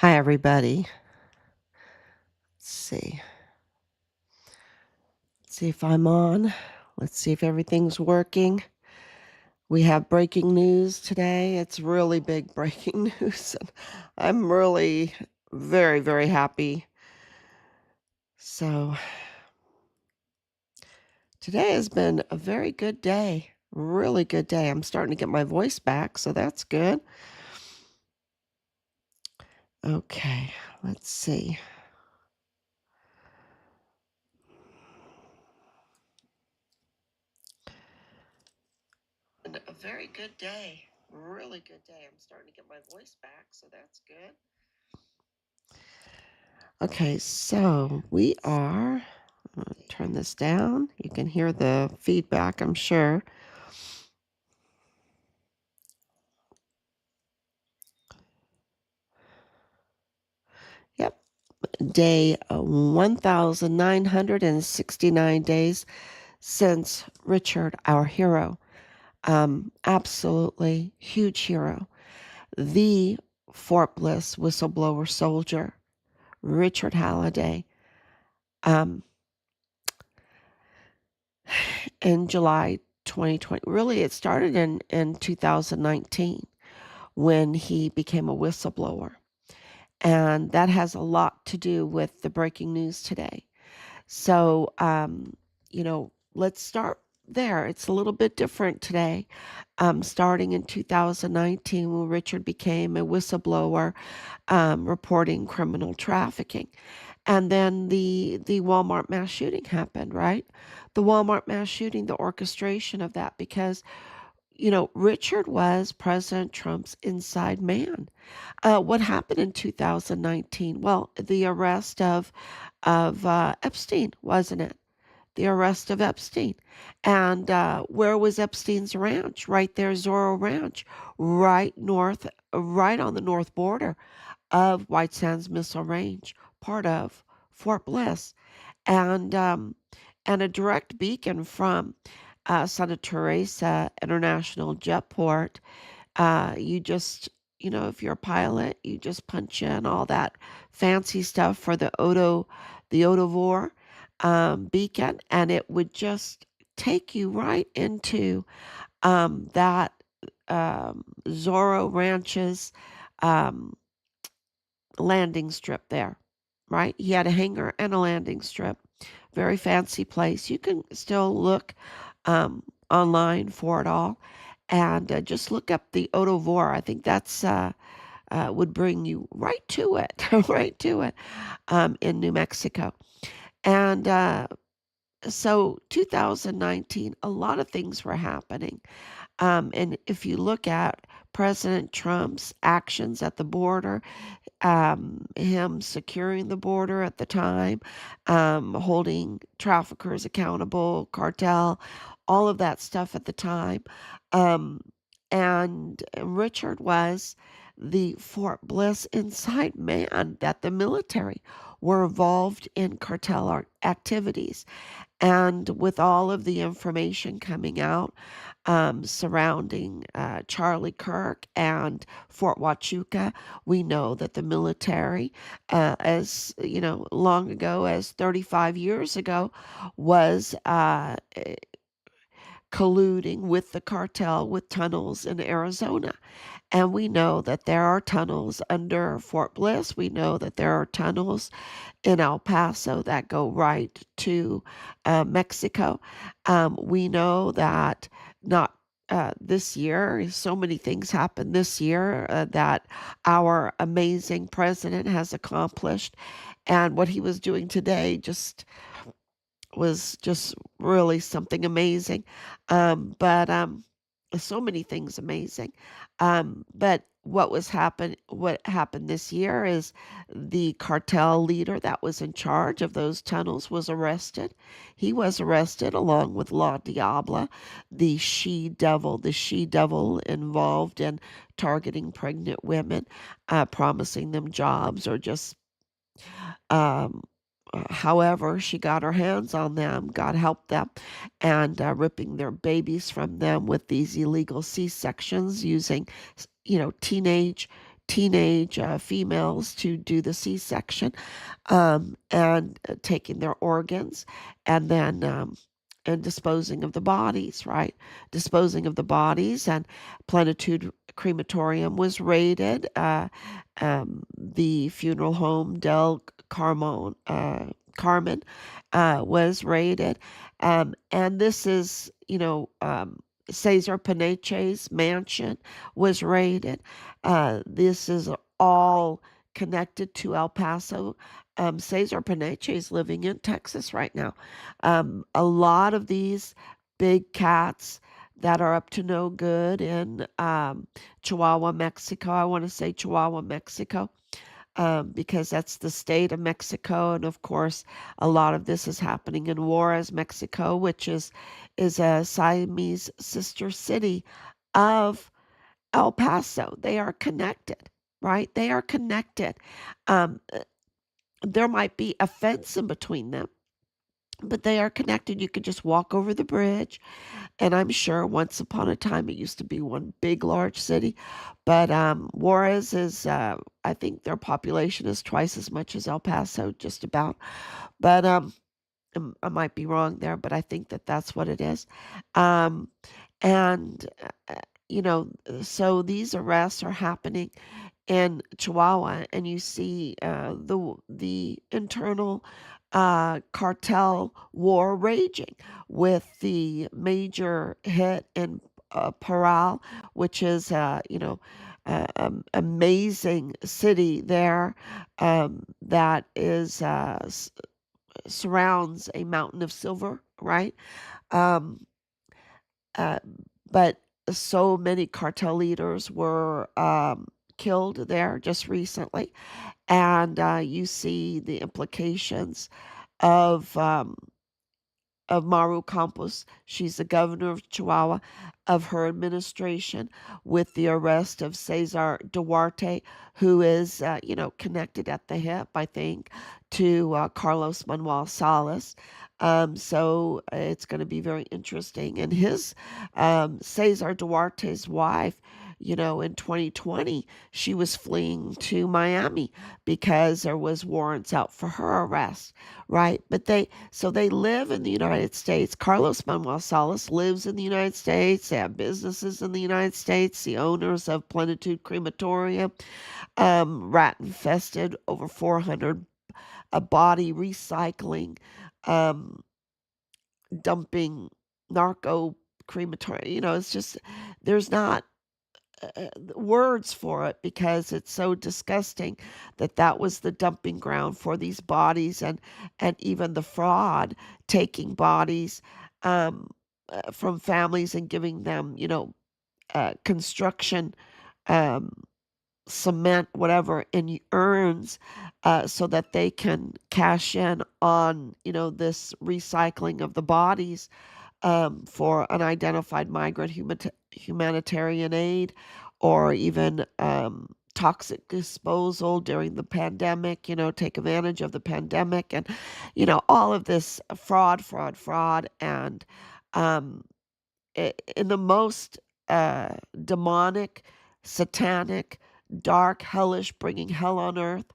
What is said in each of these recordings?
Hi, everybody. Let's see. Let's see if I'm on. Let's see if everything's working. We have breaking news today. It's really big breaking news. And I'm really very, very happy. So, today has been a very good day. Really good day. I'm starting to get my voice back, so that's good. Okay, let's see. A very good day. Really good day. I'm starting to get my voice back, so that's good. Okay, so we are, turn this down. You can hear the feedback, I'm sure. Yep, day 1,969 days since Richard, our hero, absolutely huge hero, the Fort Bliss whistleblower soldier, Richard Halliday, in July 2020. Really, it started in 2019 when he became a whistleblower. And that has a lot to do with the breaking news today. So, let's start there. It's a little bit different today. Starting in 2019, when Richard became a whistleblower reporting criminal trafficking. And then the Walmart mass shooting happened, right? The Walmart mass shooting, the orchestration of that, because Richard was President Trump's inside man. What happened in 2019? Well, the arrest of Epstein, wasn't it? The arrest of Epstein. And where was Epstein's ranch? Right there, Zorro Ranch, right north, right on the north border of White Sands Missile Range, part of Fort Bliss, and a direct beacon from Santa Teresa International Jetport. You just, if you're a pilot, you just punch in all that fancy stuff for the Odovor beacon, and it would just take you right into that Zorro Ranch's um, landing strip there, right? He had a hangar and a landing strip. Very fancy place. You can still look online for it all. And just look up the Odovor. I think that's would bring you right to it, right to it in New Mexico. And so 2019, a lot of things were happening. And if you look at President Trump's actions at the border, him securing the border at the time, holding traffickers accountable, cartel, all of that stuff at the time. Um, and Richard was the Fort Bliss inside man that the military were involved in cartel activities. And with all of the information coming out surrounding Charlie Kirk and Fort Huachuca, we know that the military, as long ago as 35 years ago, was colluding with the cartel with tunnels in Arizona. And we know that there are tunnels under Fort Bliss. We know that there are tunnels in El Paso that go right to Mexico. We know that not this year, so many things happened this year that our amazing president has accomplished. And what he was doing today was just really something amazing. But so many things amazing. But what happened this year is the cartel leader that was in charge of those tunnels was arrested. He was arrested along with La Diabla, the she devil involved in targeting pregnant women, promising them jobs or just um, however she got her hands on them, God help them, and ripping their babies from them with these illegal C-sections using, teenage teenage females to do the C-section, and taking their organs, and then and disposing of the bodies, right? Disposing of the bodies, and Plenitude Crematorium was raided. The funeral home Del Carmen was raided. And this is, Cesar Paneche's mansion was raided. This is all connected to El Paso. Cesar Paneche is living in Texas right now. A lot of these big cats that are up to no good in Chihuahua, Mexico. I want to say Chihuahua, Mexico, because that's the state of Mexico. And of course, a lot of this is happening in Juarez, Mexico, which is a Siamese sister city of El Paso. They are connected, right? They are connected. Um, there might be a fence in between them, but they are connected. You could just walk over the bridge. And I'm sure once upon a time it used to be one big, large city. But Juarez is, I think their population is twice as much as El Paso, just about. But I might be wrong there, but I think that that's what it is. Um, and, so these arrests are happening in Chihuahua, and you see the internal cartel war raging, with the major hit in Parral, which is amazing city there, that is surrounds a mountain of silver, right? Um, uh, but so many cartel leaders were killed there just recently, and you see the implications of Maru Campos. She's the governor of Chihuahua, of her administration, with the arrest of Cesar Duarte, who is, connected at the hip, I think, to Carlos Manuel Salas. So it's going to be very interesting. And Cesar Duarte's wife, in 2020, she was fleeing to Miami because there was warrants out for her arrest, right? But they live in the United States. Carlos Manuel Salas lives in the United States. They have businesses in the United States. The owners of Plenitude Crematorium, rat infested, over 400 body recycling, um, dumping, narco crematorium. It's just, there's not words for it, because it's so disgusting that was the dumping ground for these bodies, and even the fraud, taking bodies from families and giving them construction, um, cement, whatever, in urns, so that they can cash in on this recycling of the bodies, for unidentified migrant humanitarian aid, or even toxic disposal during the pandemic, take advantage of the pandemic, and, all of this fraud. And um, in the most demonic, satanic, dark, hellish, bringing hell on earth.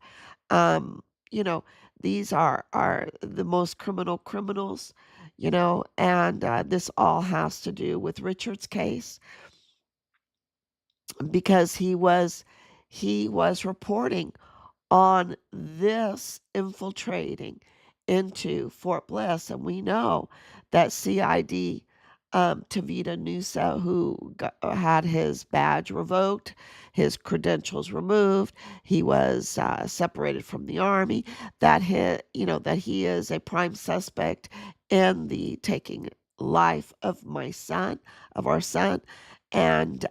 Um, you know, these are the most criminals, and this all has to do with Richard's case, because he was reporting on this infiltrating into Fort Bliss. And we know that CID, Tavita Nusa, who had his badge revoked, his credentials removed, he was separated from the Army, that he is a prime suspect in the taking life of our son, and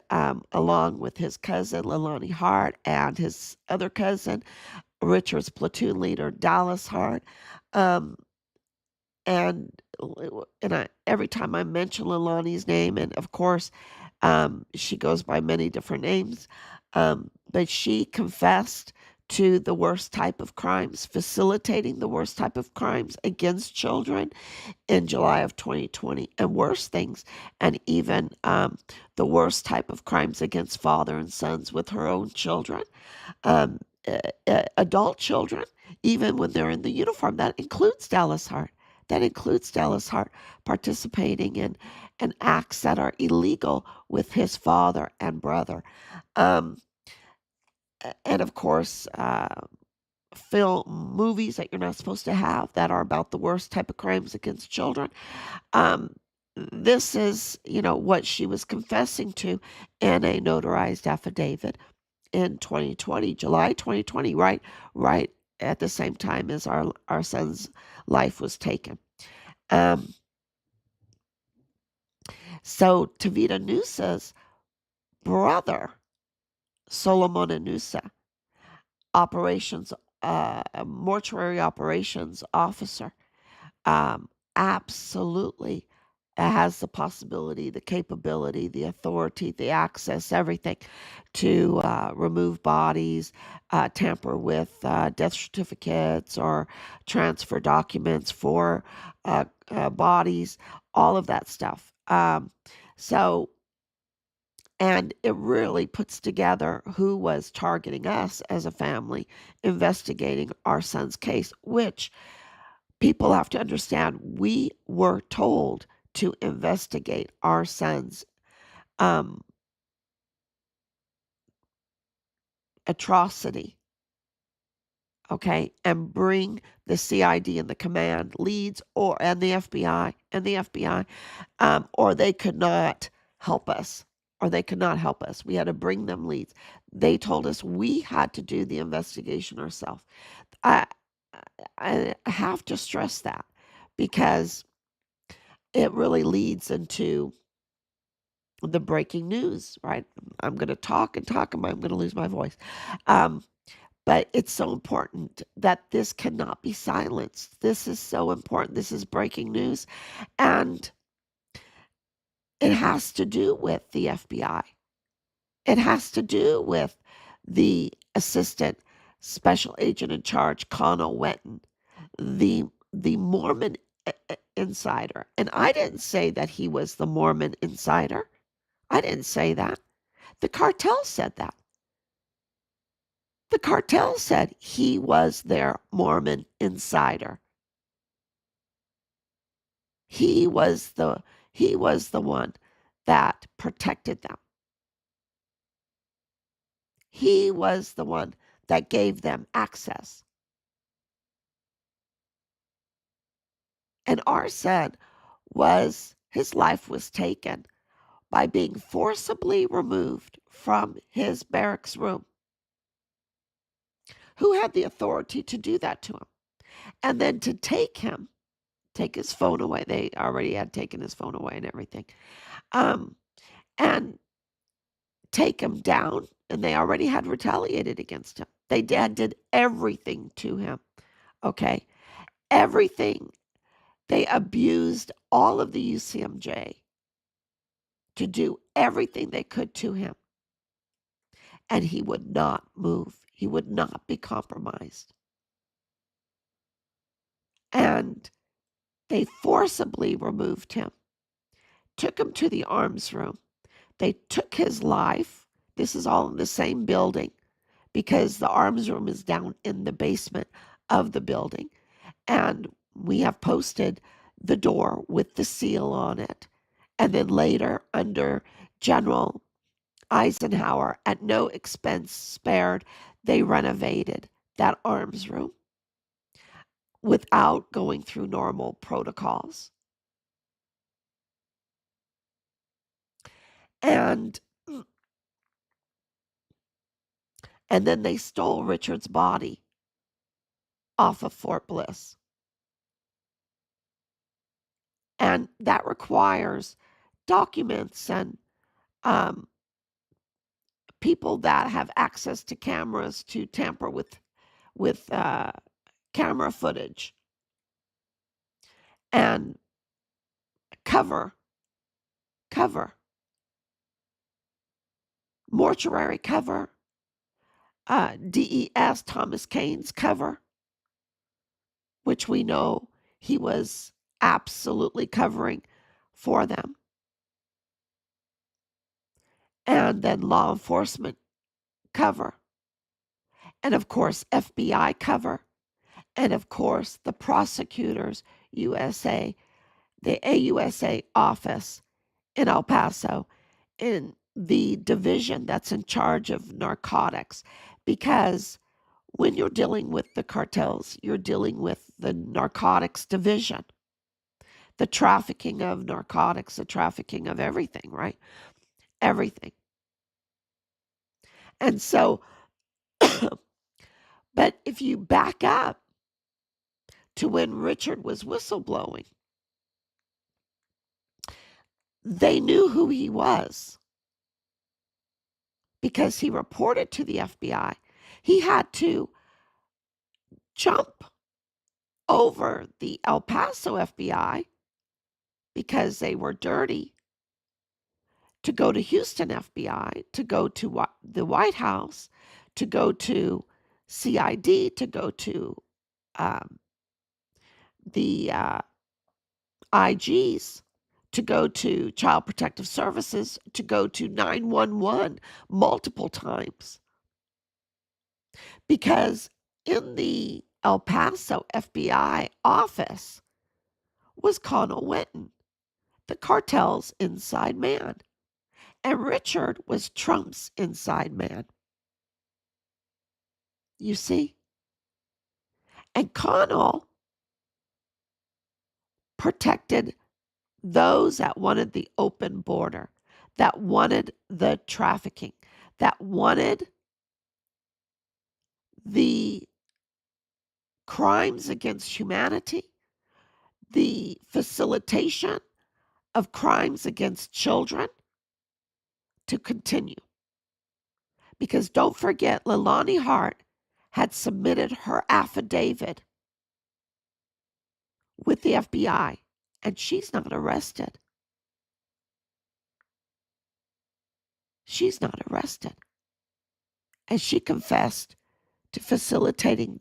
along with his cousin Leilani Hart, and his other cousin, Richard's platoon leader Dallas Hart. Um, and every time I mention Leilani's name, and of course, she goes by many different names, but she confessed to the worst type of crimes, facilitating the worst type of crimes against children in July of 2020, and worse things, and even the worst type of crimes against father and sons with her own children, um, adult children, even when they're in the uniform. That includes Dallas Hart. That includes Dallas Hart participating in acts that are illegal with his father and brother. Um, and of course, film movies that you're not supposed to have that are about the worst type of crimes against children. Um, this is, what she was confessing to in a notarized affidavit in 2020, July 2020, right at the same time as our son's life was taken. So Tavita Nusa's brother, Solomon Nusa, mortuary operations officer, absolutely has the possibility, the capability, the authority, the access, everything to remove bodies, tamper with death certificates, or transfer documents for bodies, all of that stuff. And it really puts together who was targeting us as a family, investigating our son's case, which people have to understand. We were told to investigate our son's atrocity, okay, and bring the CID and the command leads, and the FBI, or they could not help us. We had to bring them leads. They told us we had to do the investigation ourselves. I have to stress that, because it really leads into the breaking news, right? I'm going to talk and talk, and I'm going to lose my voice. But it's so important that this cannot be silenced. This is so important. This is breaking news. And it has to do with the FBI. It has to do with the assistant special agent in charge, Connell Wetton, the Mormon insider. And I didn't say that he was the Mormon insider. I didn't say that. The cartel said that. The cartel said he was their Mormon insider. He was the one that protected them. He was the one that gave them access. And our son his life was taken by being forcibly removed from his barracks room. Who had the authority to do that to him? And then to take his phone away. They already had taken his phone away and everything. And take him down, and they already had retaliated against him. They did everything to him. Okay? Everything. They abused all of the UCMJ to do everything they could to him. And he would not move. He would not be compromised. And they forcibly removed him, took him to the arms room. They took his life. This is all in the same building, because the arms room is down in the basement of the building. And we have posted the door with the seal on it. And then later, under General Eisenhower, at no expense spared, they renovated that arms room without going through normal protocols. And then they stole Richard's body off of Fort Bliss. And that requires documents and people that have access to cameras to tamper with camera footage and cover mortuary cover, DES Thomas Kane's cover, which we know he was absolutely covering for them. And then law enforcement cover. And of course, FBI cover. And of course, the prosecutors USA, the AUSA office in El Paso, in the division that's in charge of narcotics. Because when you're dealing with the cartels, you're dealing with the narcotics division, the trafficking of narcotics, the trafficking of everything, right? Everything. And so, but if you back up to when Richard was whistleblowing, they knew who he was because he reported to the FBI. He had to jump over the El Paso FBI because they were dirty, to go to Houston FBI, to go to the White House, to go to CID, to go to the IGs, to go to Child Protective Services, to go to 911 multiple times. Because in the El Paso FBI office was Connell Witten, the cartel's inside man. And Richard was Trump's inside man. You see? And Connell protected those that wanted the open border, that wanted the trafficking, that wanted the crimes against humanity, the facilitation of crimes against children to continue. Because don't forget, Leilani Hart had submitted her affidavit with the FBI, and she's not arrested. She's not arrested. And she confessed to facilitating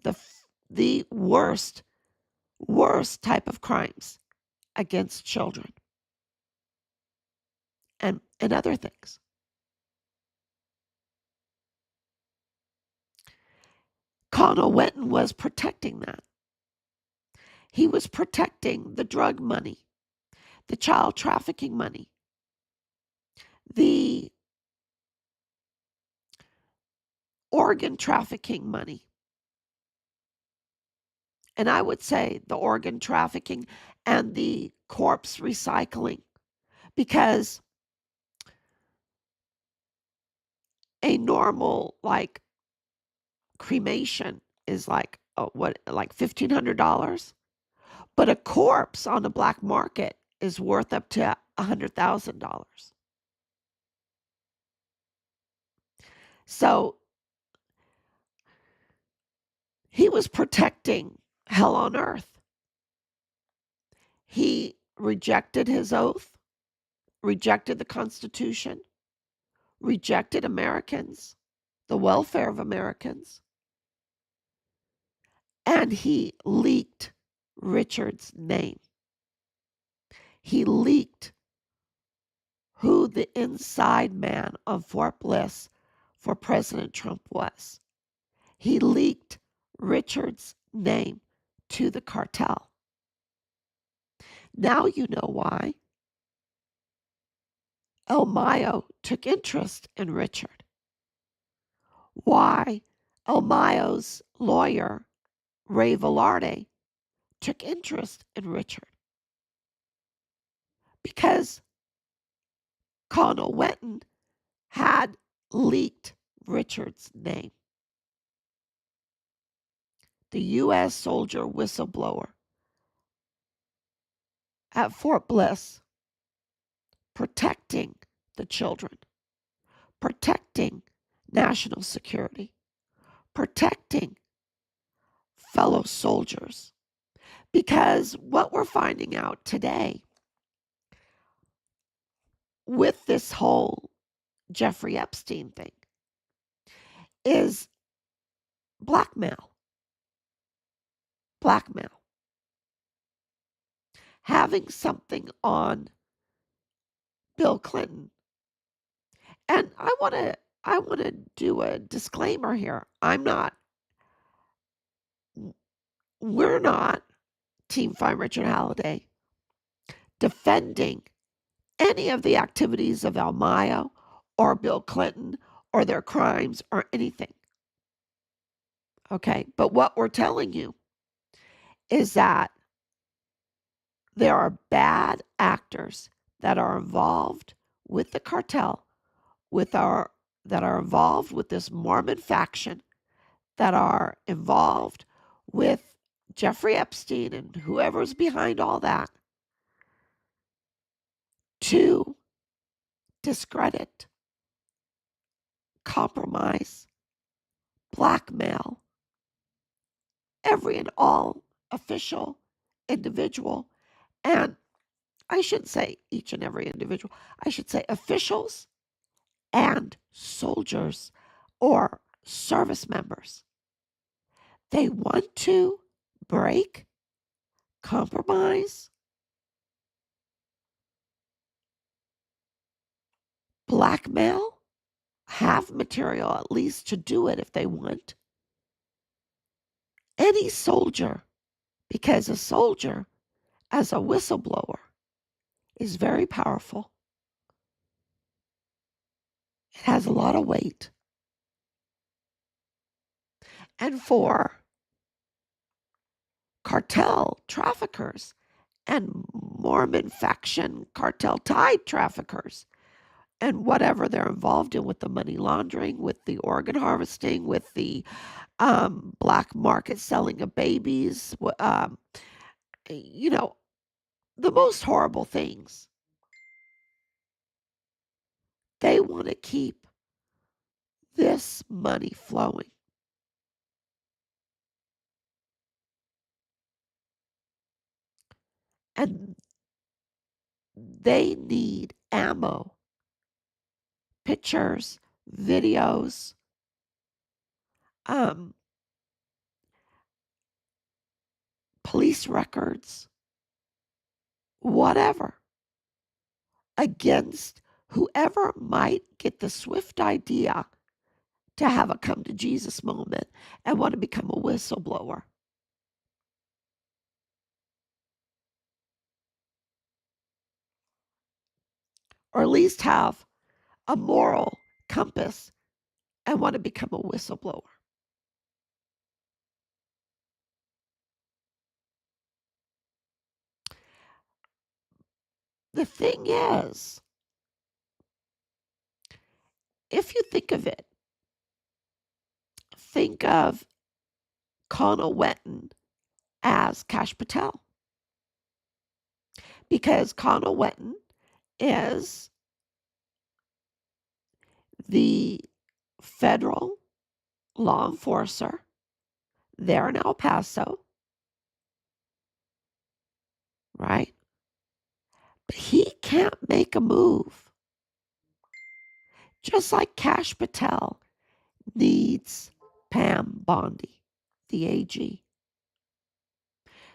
the worst type of crimes against children and other things. Connell Witten was protecting that. He was protecting the drug money, the child trafficking money, the organ trafficking money. And I would say the organ trafficking and the corpse recycling, because a normal like cremation is like like $1,500, but a corpse on the black market is worth up to $100,000. So he was protecting hell on earth. He rejected his oath, rejected the Constitution, rejected Americans, the welfare of Americans, and he leaked Richard's name. He leaked who the inside man of Fort Bliss for President Trump was. He leaked Richard's name to the cartel. Now you know why El Mayo took interest in Richard. Why El Mayo's lawyer, Ray Velarde, took interest in Richard. Because Connell Witten had leaked Richard's name. The U.S. soldier whistleblower at Fort Bliss, protecting the children, protecting national security, protecting fellow soldiers. Because what we're finding out today with this whole Jeffrey Epstein thing is Blackmail. Having something on Bill Clinton. And I want to do a disclaimer here. We're not Team Find Richard Halliday defending any of the activities of El Mayo or Bill Clinton or their crimes or anything. Okay, but what we're telling you is that there are bad actors that are involved with the cartel, that are involved with this Mormon faction, that are involved with Jeffrey Epstein and whoever's behind all that, to discredit, compromise, blackmail every and all official, individual, and I shouldn't say each and every individual, I should say officials and soldiers or service members. They want to break, compromise, blackmail, have material at least to do it if they want. Any soldier, because a soldier as a whistleblower is very powerful. It has a lot of weight. And for cartel traffickers and Mormon faction cartel tied traffickers and whatever they're involved in with the money laundering, with the organ harvesting, with the black market selling of babies, you know, the most horrible things. They want to keep this money flowing. And they need ammo, pictures, videos, police records, whatever, against whoever might get the swift idea to have a come to Jesus moment and want to become a whistleblower. Or at least have a moral compass and want to become a whistleblower. The thing is, if you think of it, think of Connell Wetton as Kash Patel. Because Connell Wetton is the federal law enforcer there in El Paso, right? But he can't make a move. Just like Kash Patel needs Pam Bondi, the AG.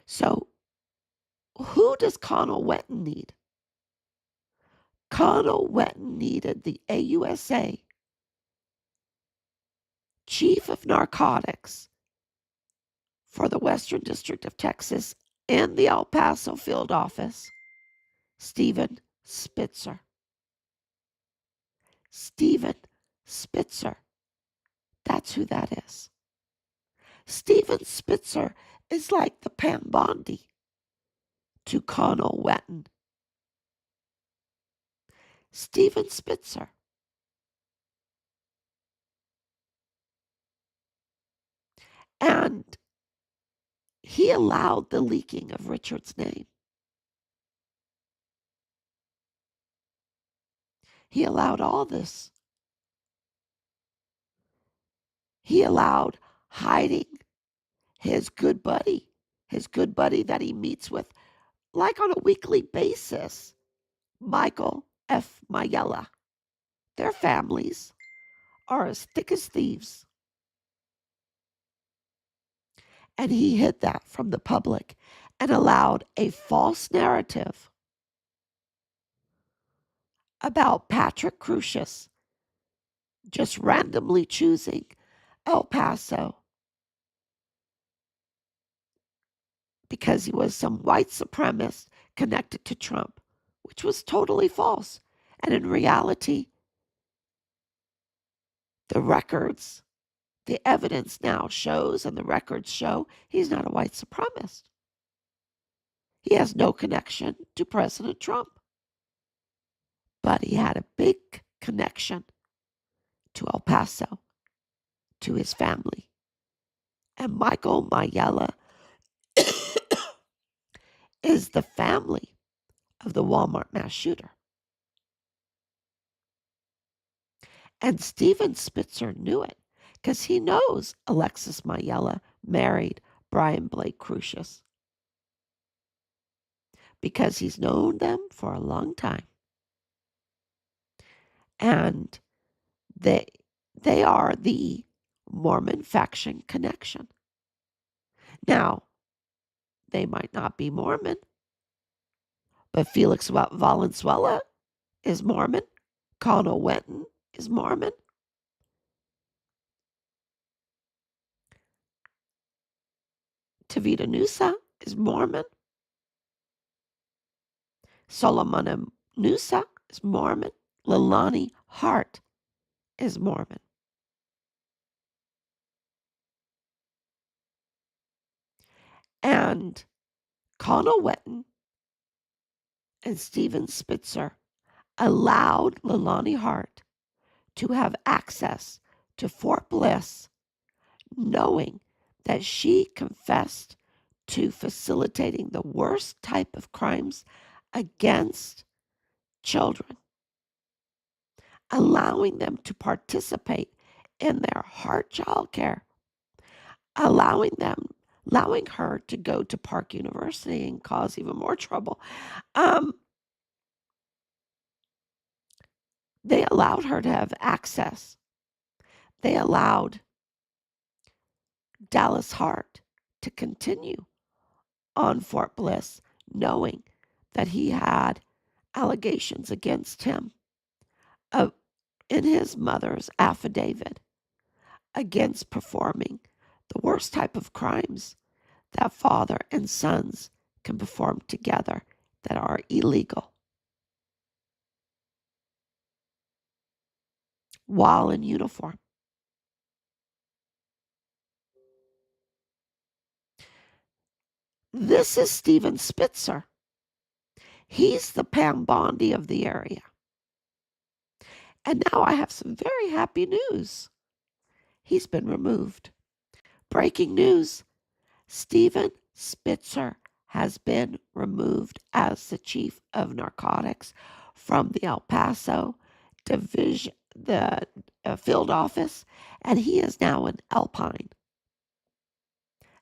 So who does Connell Wetton need? Connell Wetton needed the AUSA Chief of Narcotics for the Western District of Texas and the El Paso Field Office, Steven Spitzer. Steven Spitzer. That's who that is. Steven Spitzer is like the Pam Bondi to Connell Wetton. Steven Spitzer. And he allowed the leaking of Richard's name. He allowed all this. He allowed hiding his good buddy that he meets with like on a weekly basis, Michael F. Mayella. Their families are as thick as thieves. And he hid that from the public and allowed a false narrative about Patrick Crucius just randomly choosing El Paso because he was some white supremacist connected to Trump, which was totally false. And in reality, the records, the evidence now shows, and the records show, he's not a white supremacist. He has no connection to President Trump. But he had a big connection to El Paso, to his family. And Michael Mayella is the family of the Walmart mass shooter. And Steven Spitzer knew it because he knows Alexis Mayella married Brian Blake Crucius because he's known them for a long time. And they are the Mormon faction connection. Now, they might not be Mormon, but Felix Valenzuela is Mormon. Connell Wenton is Mormon. Tavita Nusa is Mormon. Solomon Nusa is Mormon. Leilani Hart is Mormon. And Connell Wenton and Steven Spitzer allowed Leilani Hart to have access to Fort Bliss, knowing that she confessed to facilitating the worst type of crimes against children, allowing them to participate in their Hart child care, allowing her to go to Park University and cause even more trouble. They allowed her to have access. They allowed Dallas Hart to continue on Fort Bliss, knowing that he had allegations against him in his mother's affidavit against performing the worst type of crimes that father and sons can perform together that are illegal while in uniform. This is Steven Spitzer. He's the Pam Bondi of the area. And now I have some very happy news. He's been removed. Breaking news. Steven Spitzer has been removed as the Chief of Narcotics from the El Paso division, the field office, and he is now in Alpine.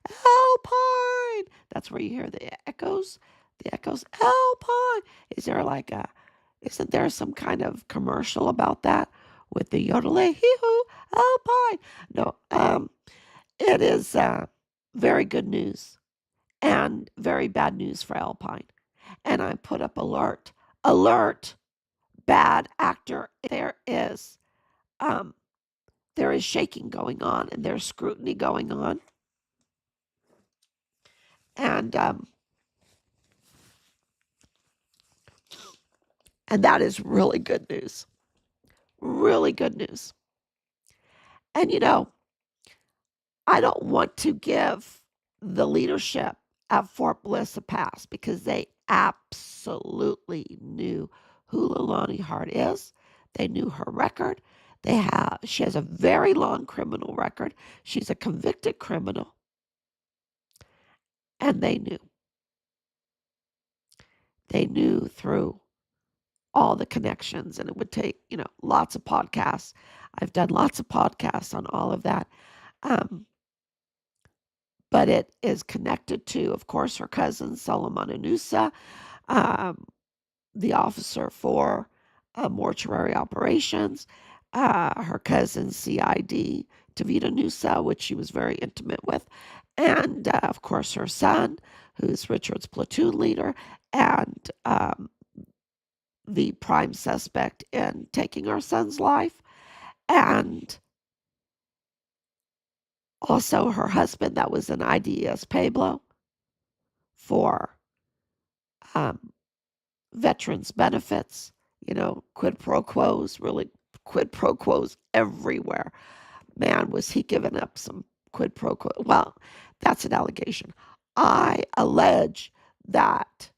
Alpine! That's where you hear the echoes. The echoes, Alpine! Isn't there some kind of commercial about that with the yodeling, hee-hoo, Alpine? No, it is very good news and very bad news for Alpine. And I put up alert, bad actor. There is shaking going on and there's scrutiny going on. And that is really good news. Really good news. And I don't want to give the leadership at Fort Bliss a pass because they absolutely knew who Leilani Hart is. They knew her record. She has a very long criminal record. She's a convicted criminal. And they knew. They knew through all the connections, and it would take, lots of podcasts. I've done lots of podcasts on all of that. But it is connected to, of course, her cousin, Solomon Anusa, the officer for mortuary operations, her cousin, CID Tavita Nusa, which she was very intimate with, and of course her son, who's Richard's platoon leader, and the prime suspect in taking our son's life, and also her husband that was an IDS Pueblo for veterans benefits, quid pro quos, really quid pro quos everywhere. Man, was he giving up some quid pro quo. Well, that's an allegation. I allege that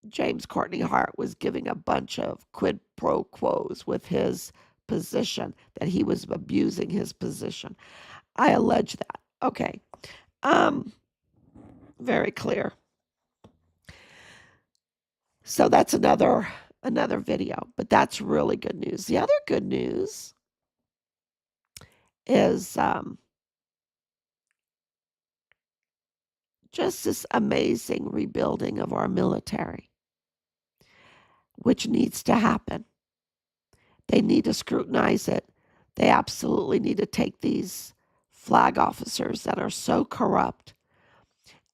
James Courtney Hart was giving a bunch of quid pro quos with his position, that he was abusing his position. I allege that. Okay. Very clear. So that's another video, but that's really good news. The other good news is just this amazing rebuilding of our military, which needs to happen. They need to scrutinize it. They absolutely need to take these flag officers that are so corrupt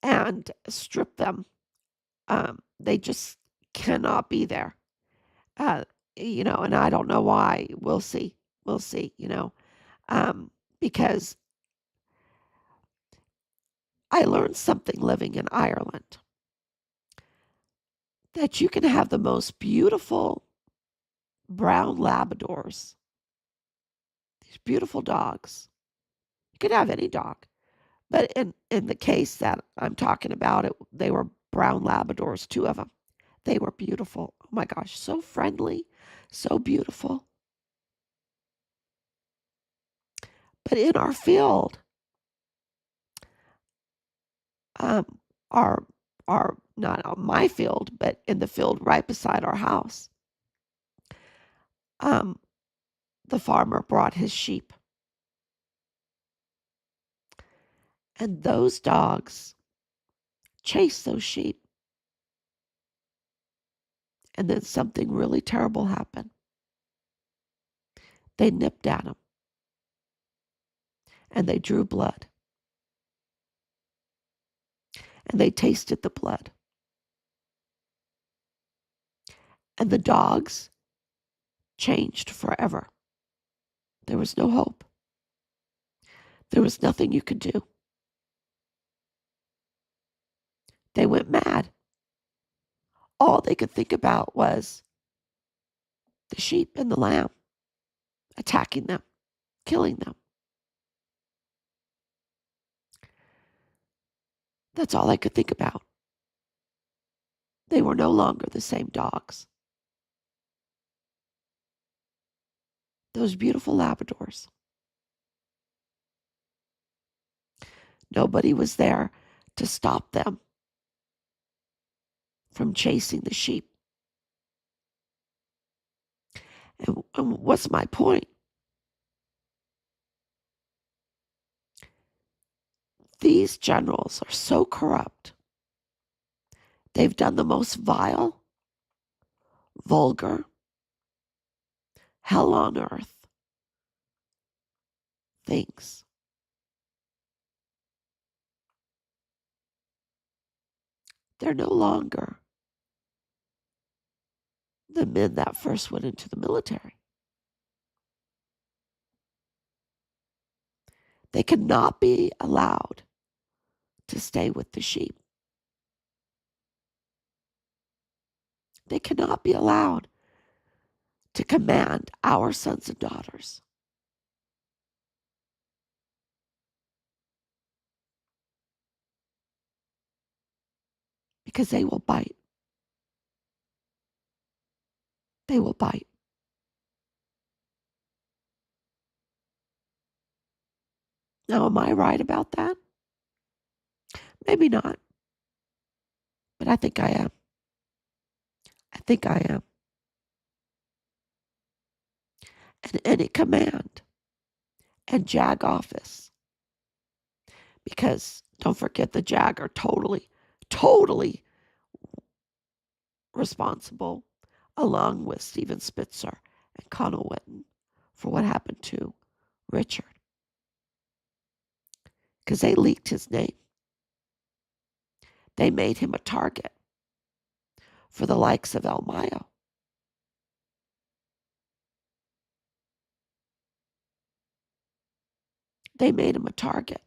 and strip them. They just cannot be there. And I don't know why. We'll see. Because I learned something living in Ireland, that you can have the most beautiful brown Labradors, these beautiful dogs. You could have any dog. But in the case that I'm talking about, they were brown Labradors, 2 of them. They were beautiful. Oh my gosh, so friendly, so beautiful. But in our field, our not on my field, but in the field right beside our house, the farmer brought his sheep. And those dogs chased those sheep. And then something really terrible happened. They nipped at him. And they drew blood. And they tasted the blood. And the dogs changed forever. There was no hope. There was nothing you could do. They went mad. All they could think about was the sheep and the lamb, attacking them, killing them. That's all I could think about. They were no longer the same dogs. Those beautiful Labradors. Nobody was there to stop them from chasing the sheep. And what's my point? These generals are so corrupt. They've done the most vile, vulgar, hell on earth things. They're no longer the men that first went into the military. They cannot be allowed to stay with the sheep. They cannot be allowed to command our sons and daughters. Because they will bite. They will bite. Now, am I right about that? Maybe not. But I think I am. I think I am. And any command and JAG office, because don't forget the JAG are totally responsible, along with Steven Spitzer and Connell Witten, for what happened to Richard. because they leaked his name. They made him a target for the likes of El Mayo. They made him a target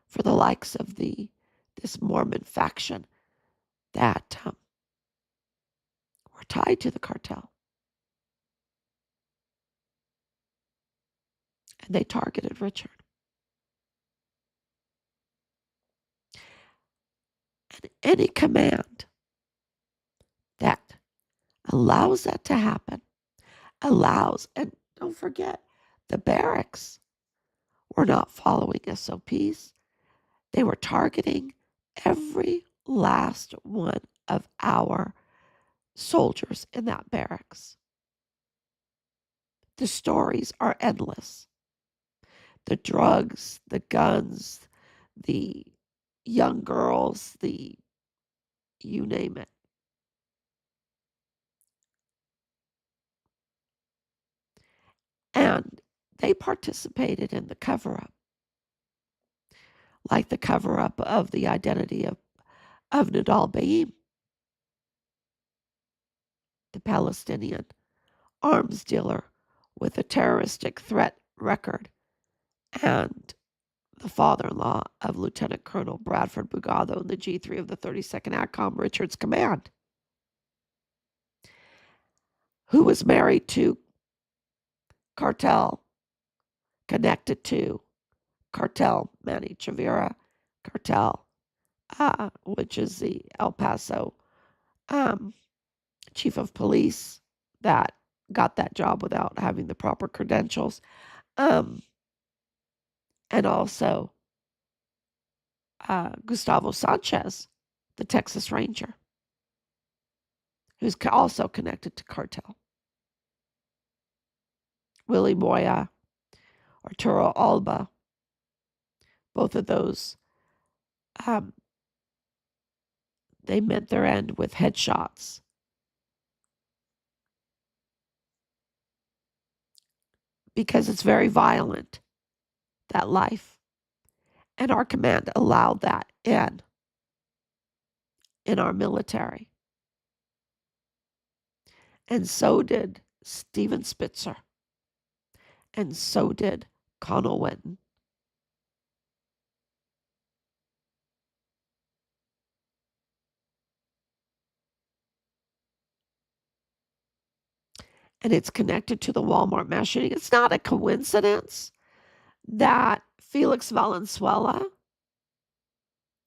for the likes of this Mormon faction that were tied to the cartel. And they targeted Richard. And any command that allows that to happen, and don't forget, the barracks were not following SOPs. They were targeting every last one of our soldiers in that barracks. The stories are endless. The drugs, the guns, the young girls, you name it. And they participated in the cover-up, like the cover-up of the identity of Nidal Baim, the Palestinian arms dealer with a terroristic threat record, and the father-in-law of Lieutenant Colonel Bradford Bugado in the G3 of the 32nd ATCOM Richard's command, who was married to cartel, connected to cartel Manny Chavira cartel, which is the El Paso chief of police that got that job without having the proper credentials. And also Gustavo Sanchez, the Texas Ranger, who's also connected to cartel. Willie Moya, Arturo Alba, both of those, they met their end with headshots. Because it's very violent, that life. And our command allowed that in our military. And so did Steven Spitzer. And so did Connell Wenton. And it's connected to the Walmart mass shooting. It's not a coincidence that Felix Valenzuela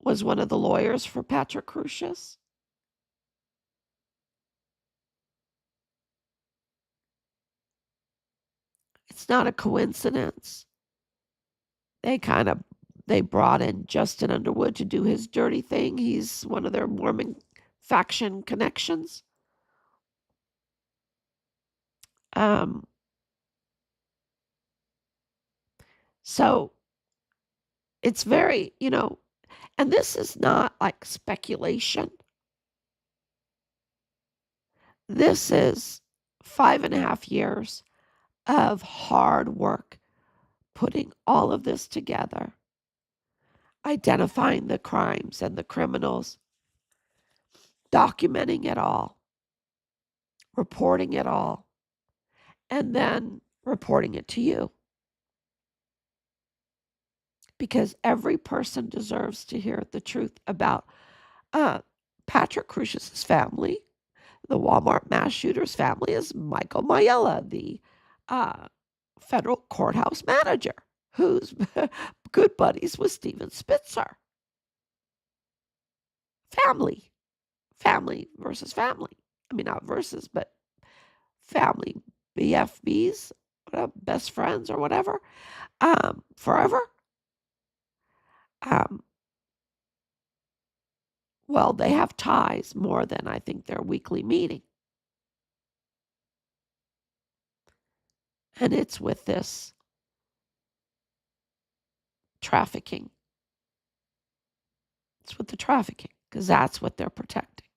was one of the lawyers for Patrick Crucius. It's not a coincidence. They brought in Justin Underwood to do his dirty thing. He's one of their Mormon faction connections. So it's very, and this is not like speculation. This is 5.5 years of hard work putting all of this together, identifying the crimes and the criminals, documenting it all, reporting it all, and then reporting it to you. Because every person deserves to hear the truth about Patrick Crucius's family. The Walmart mass shooter's family is Michael Mayella, the federal courthouse manager, who's good buddies with Steven Spitzer. Family versus family. I mean, not versus, but family. BFBs, best friends or whatever, forever. Well, they have ties more than I think their weekly meeting. And it's with this trafficking. It's with the trafficking, because that's what they're protecting.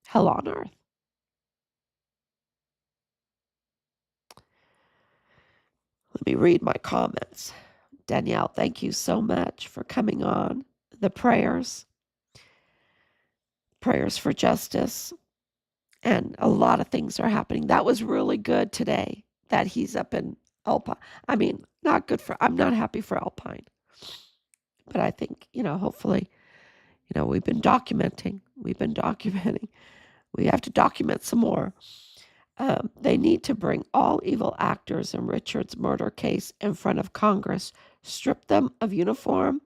Hell on earth. Let me read my comments. Danielle, thank you so much for coming on. The prayers for justice, and a lot of things are happening. That was really good today that he's up in Alpine. I mean, not good for, I'm not happy for Alpine, but I think, hopefully, we've been documenting. We have to document some more. They need to bring all evil actors in Richard's murder case in front of Congress, strip them of uniform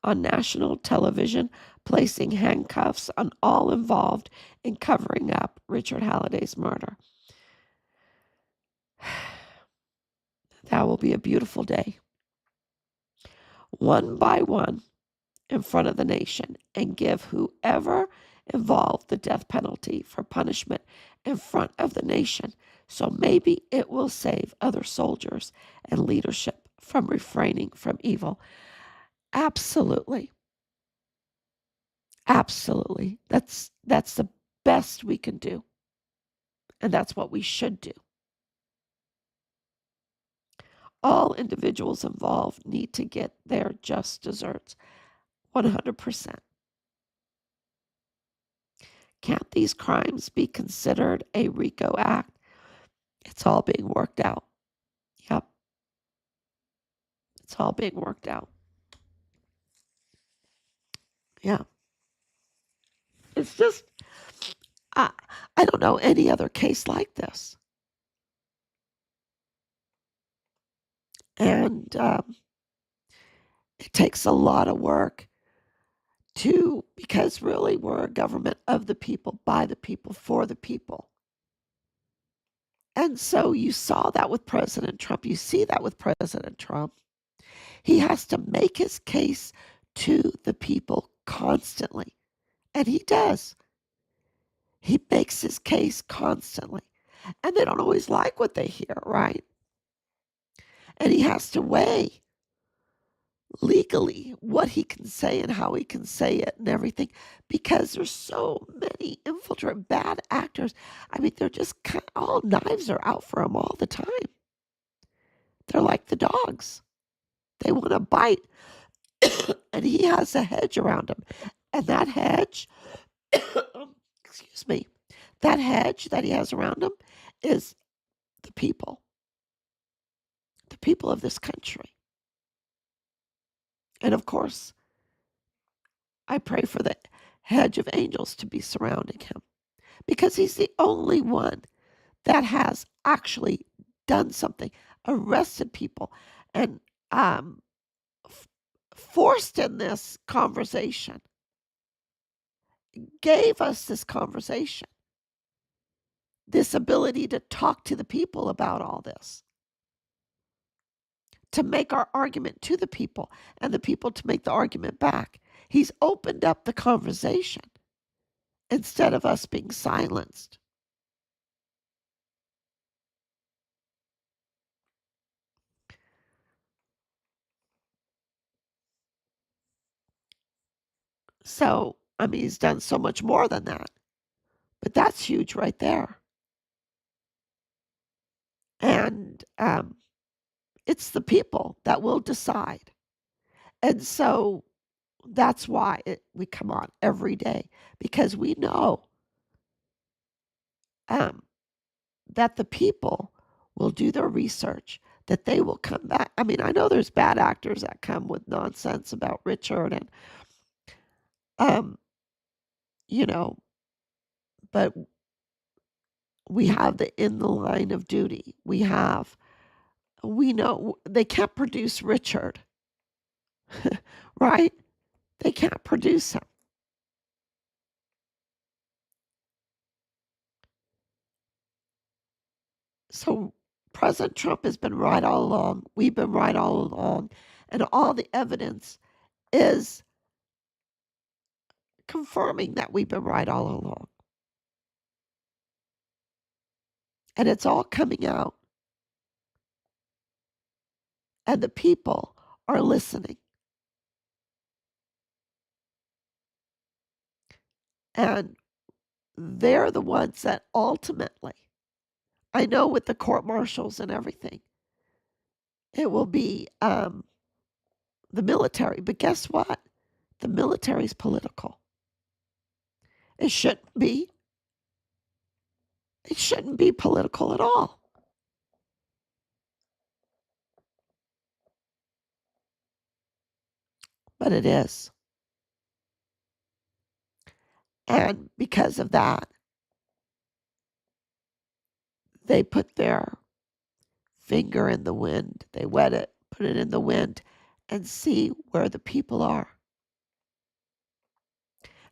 on national television, placing handcuffs on all involved in covering up Richard Halliday's murder. That will be a beautiful day. One by one, in front of the nation, and give whoever involved the death penalty for punishment in front of the nation. So maybe it will save other soldiers and leadership from refraining from evil. Absolutely. Absolutely. That's the best we can do. And that's what we should do. All individuals involved need to get their just desserts. 100%. Can't these crimes be considered a RICO act? It's all being worked out. Yep. It's all being worked out. Yeah. It's just, I don't know any other case like this. And it takes a lot of work because really we're a government of the people, by the people, for the people. And so you saw that with President Trump. You see that with President Trump. He has to make his case to the people constantly. And he does. He makes his case constantly. And they don't always like what they hear, right? And he has to weigh legally what he can say and how he can say it and everything, because there's so many infiltrate bad actors. I mean, they're just all knives are out for him all the time. They're like the dogs. They want to bite. And he has a hedge around him. And that hedge, excuse me, that hedge that he has around him is the people of this country. And of course, I pray for the hedge of angels to be surrounding him, because he's the only one that has actually done something, arrested people, and forced in this conversation, gave us this conversation, this ability to talk to the people about all this, to make our argument to the people, and the people to make the argument back. He's opened up the conversation instead of us being silenced. So, I mean, he's done so much more than that. But that's huge right there. And it's the people that will decide. And so that's why we come on every day, because we know that the people will do their research, that they will come back. I mean, I know there's bad actors that come with nonsense about Richard and, but we have in the line of duty. We know they can't produce Richard, right? They can't produce him. So President Trump has been right all along. We've been right all along. And all the evidence is confirming that we've been right all along. And it's all coming out. And the people are listening. And they're the ones that ultimately, I know with the court martials and everything, It will be the military. But guess what? The military is political. It shouldn't be. It shouldn't be political at all. But it is. And because of that, they put their finger in the wind. They wet it, put it in the wind, and see where the people are.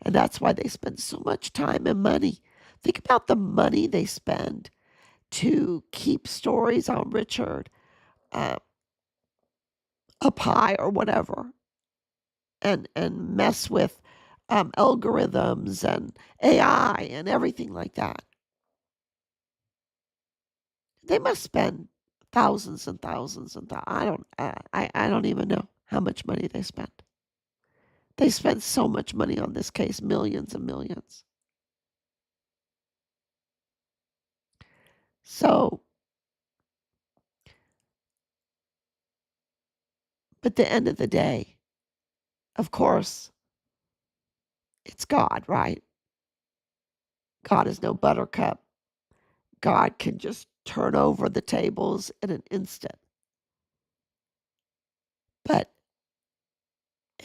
And that's why they spend so much time and money. Think about the money they spend to keep stories on Richard up high or whatever, and mess with algorithms and AI and everything like that. They must spend thousands and thousands and I don't even know how much money they spend. They spent so much money on this case, millions and millions. So, but at the end of the day, of course, it's God, right? God is no buttercup. God can just turn over the tables in an instant. But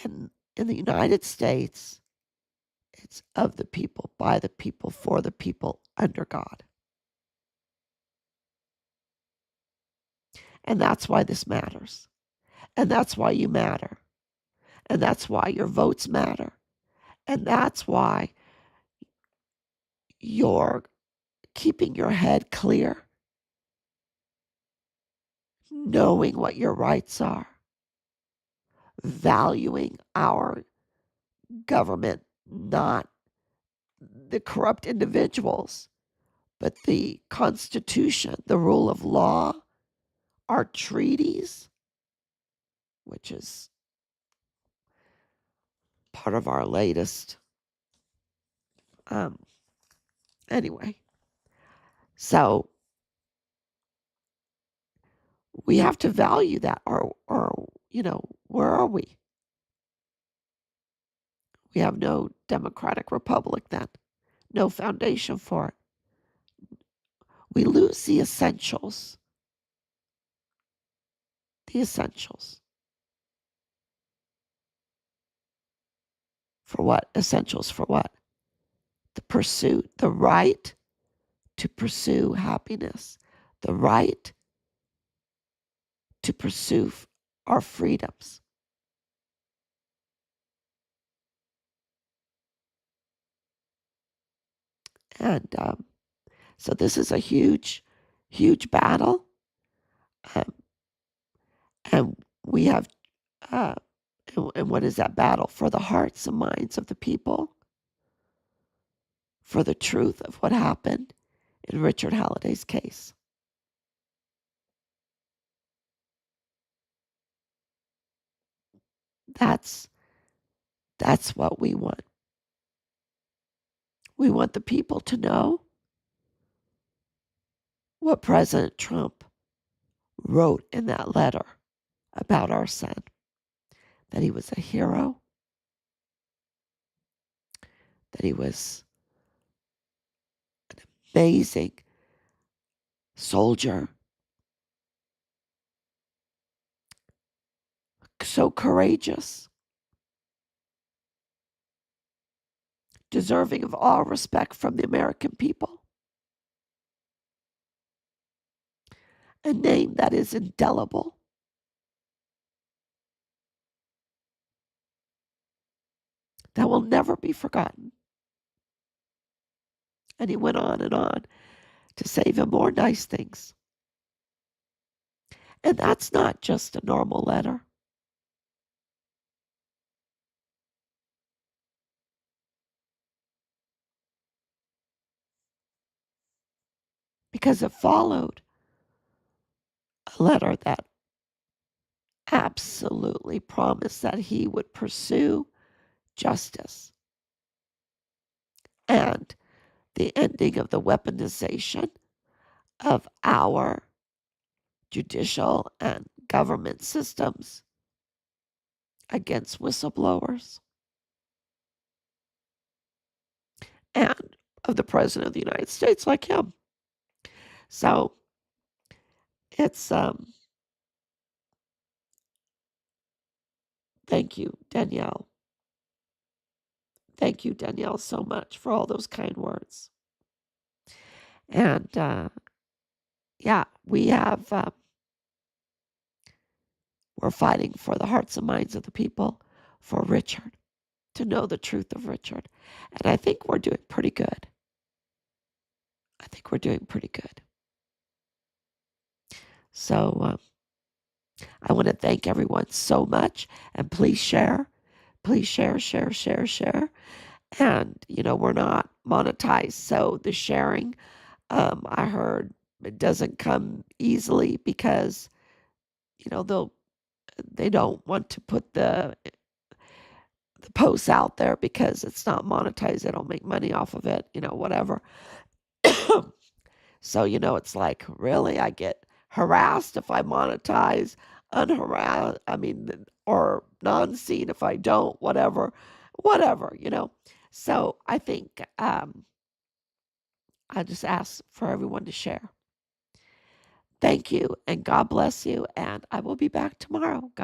in the United States, it's of the people, by the people, for the people, under God. And that's why this matters. And that's why you matter. And that's why your votes matter. And that's why you're keeping your head clear, knowing what your rights are, valuing our government, not the corrupt individuals, but the Constitution, the rule of law, our treaties, which is part of our latest. Anyway, so we have to value that, or where are we? We have no democratic republic then, no foundation for it. We lose the essentials. The essentials. For what? Essentials for what? The pursuit, the right to pursue happiness, the right to pursue our freedoms. And so this is a huge, huge battle. And we have, and what is that battle? For the hearts and minds of the people, for the truth of what happened in Richard Halliday's case. That's what we want. We want the people to know what President Trump wrote in that letter about our son, that he was a hero, that he was an amazing soldier, so courageous, deserving of all respect from the American people. A name that is indelible. That will never be forgotten. And he went on and on to say even more nice things. And that's not just a normal letter. Because it followed a letter that absolutely promised that he would pursue justice and the ending of the weaponization of our judicial and government systems against whistleblowers and of the President of the United States like him. So it's, thank you, Danielle. Thank you, Danielle, so much for all those kind words. And yeah, we're fighting for the hearts and minds of the people, for Richard, to know the truth of Richard. And I think we're doing pretty good. So I want to thank everyone so much. And please share. Please share. And, we're not monetized. So the sharing, I heard it doesn't come easily because, they don't want to put the posts out there because it's not monetized. They don't make money off of it, whatever. So, it's like, really, I get harassed if I monetize, or non-seen if I don't, whatever. So I think I just ask for everyone to share. Thank you, and God bless you, and I will be back tomorrow. God